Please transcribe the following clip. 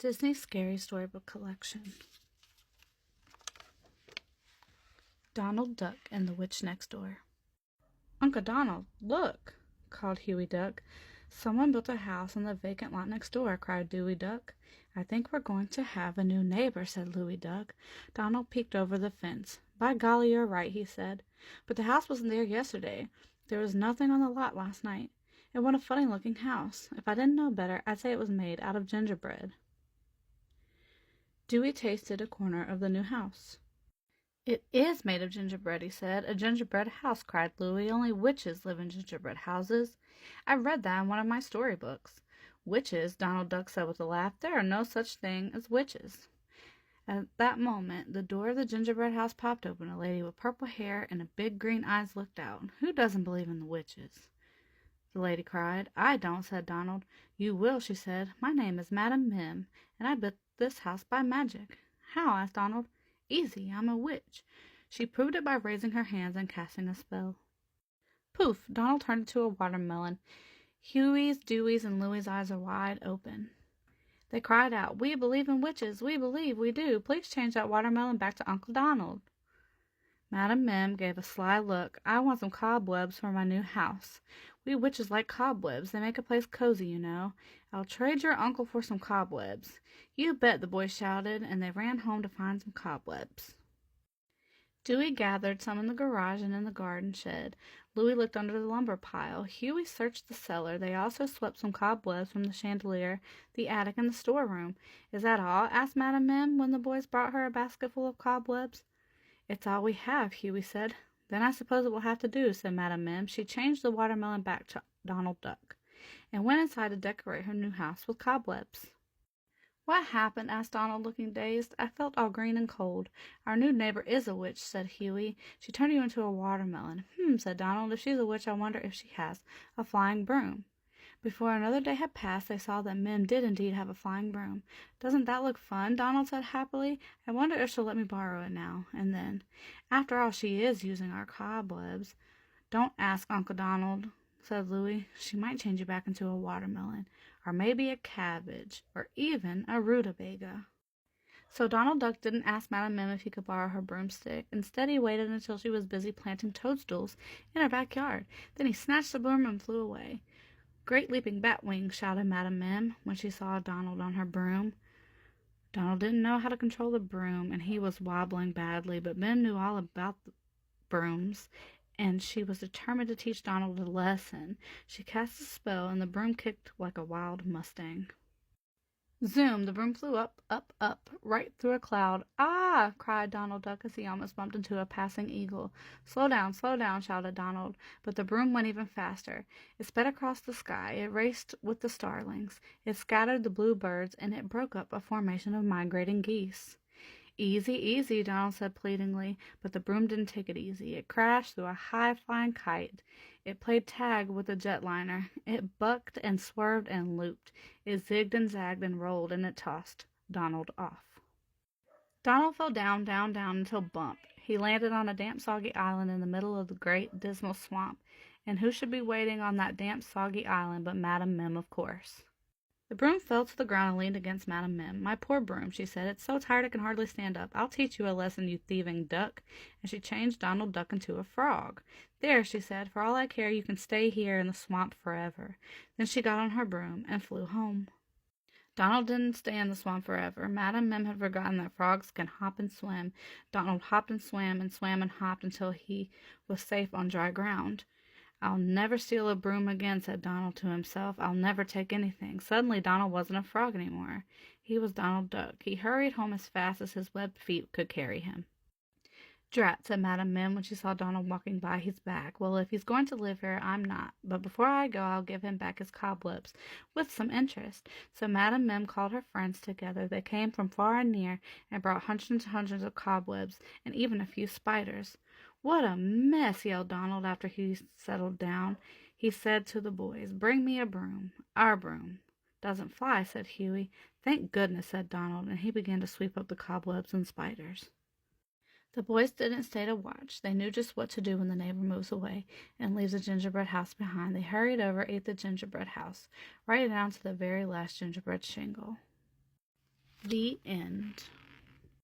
Disney Scary Storybook Collection. Donald Duck and the Witch Next Door. "Uncle Donald, look!" called Huey Duck. "Someone built a house on the vacant lot next door," cried Dewey Duck. "I think we're going to have a new neighbor," said Louie Duck. Donald peeked over the fence. "By golly, you're right," he said. "But the house wasn't there yesterday. There was nothing on the lot last night. And what a funny-looking house. If I didn't know better, I'd say it was made out of gingerbread." Dewey tasted a corner of the new house. "It is made of gingerbread," he said. "A gingerbread house," cried Louie. "Only witches live in gingerbread houses. I read that in one of my storybooks." "Witches?" Donald Duck said with a laugh. "There are no such thing as witches." At that moment, the door of the gingerbread house popped open. A lady with purple hair and big green eyes looked out. "Who doesn't believe in the witches?" the lady cried. "I don't," said Donald. "You will," she said. "My name is Madam Mim, and I built this house by magic." "How?" asked Donald. "Easy. I'm a witch." She proved it by raising her hands and casting a spell. Poof! Donald turned into a watermelon. Huey's, Dewey's, and Louie's eyes are wide open. They cried out, "We believe in witches. We believe we do. Please change that watermelon back to Uncle Donald." Madam Mim gave a sly look. "I want some cobwebs for my new house. We witches like cobwebs. They make a place cozy, you know. I'll trade your uncle for some cobwebs." "You bet," the boys shouted, and they ran home to find some cobwebs. Dewey gathered some in the garage and in the garden shed. Louie looked under the lumber pile. Huey searched the cellar. They also swept some cobwebs from the chandelier, the attic, and the storeroom. "Is that all?" asked Madam Mim when the boys brought her a basket full of cobwebs. "It's all we have," Huey said. "Then I suppose it will have to do," said Madam Mim. She changed the watermelon back to Donald Duck, and went inside to decorate her new house with cobwebs. "What happened?" asked Donald, looking dazed. "I felt all green and cold." "Our new neighbor is a witch," said Huey. "She turned you into a watermelon." Said Donald. "If she's a witch, I wonder if she has a flying broom." Before another day had passed, they saw that Mim did indeed have a flying broom. "Doesn't that look fun?" Donald said happily. "I wonder if she'll let me borrow it now." And then, "After all, she is using our cobwebs." "Don't ask, Uncle Donald," said Louie. "She might change you back into a watermelon, or maybe a cabbage, or even a rutabaga." So Donald Duck didn't ask Madam Mim if he could borrow her broomstick. Instead, he waited until she was busy planting toadstools in her backyard. Then he snatched the broom and flew away. "Great leaping bat wings!" shouted Madam Mim when she saw Donald on her broom. Donald didn't know how to control the broom, and he was wobbling badly, but Mim knew all about the brooms, and she was determined to teach Donald a lesson. She cast a spell, and the broom kicked like a wild mustang. Zoom! The broom flew up, up, up, right through a cloud. "Ah!" cried Donald Duck as he almost bumped into a passing eagle. Slow down, shouted Donald, but the broom went even faster. It sped across the sky. It raced with the starlings. It scattered the blue birds, and it broke up a formation of migrating geese. "Easy, easy," Donald said pleadingly, but the broom didn't take it easy. It crashed through a high-flying kite. It played tag with a jetliner. It bucked and swerved and looped. It zigged and zagged and rolled, and it tossed Donald off. Donald fell down, down, down until bump. He landed on a damp, soggy island in the middle of the great, dismal swamp. And who should be waiting on that damp, soggy island but Madam Mim, of course. The broom fell to the ground and leaned against Madam Mim. "My poor broom," she said. "It's so tired it can hardly stand up. I'll teach you a lesson, you thieving duck." And she changed Donald Duck into a frog. "There," she said, "for all I care, you can stay here in the swamp forever." Then she got on her broom and flew home. Donald didn't stay in the swamp forever. Madam Mim had forgotten that frogs can hop and swim. Donald hopped and swam and hopped until he was safe on dry ground. "I'll never steal a broom again," said Donald to himself. "I'll never take anything." Suddenly Donald wasn't a frog any more. He was Donald Duck. He hurried home as fast as his webbed feet could carry him. "Drat," said Madam Mim when she saw Donald walking by. "He's back. Well, if he's going to live here, I'm not. But before I go, I'll give him back his cobwebs with some interest." So Madam Mim called her friends together. They came from far and near and brought hundreds and hundreds of cobwebs and even a few spiders. "What a mess!" yelled Donald after he settled down. He said to the boys, "Bring me a broom." "Our broom doesn't fly," said Huey. "Thank goodness," said Donald, and he began to sweep up the cobwebs and spiders. The boys didn't stay to watch. They knew just what to do when the neighbor moves away and leaves a gingerbread house behind. They hurried over, ate the gingerbread house, right down to the very last gingerbread shingle. The end.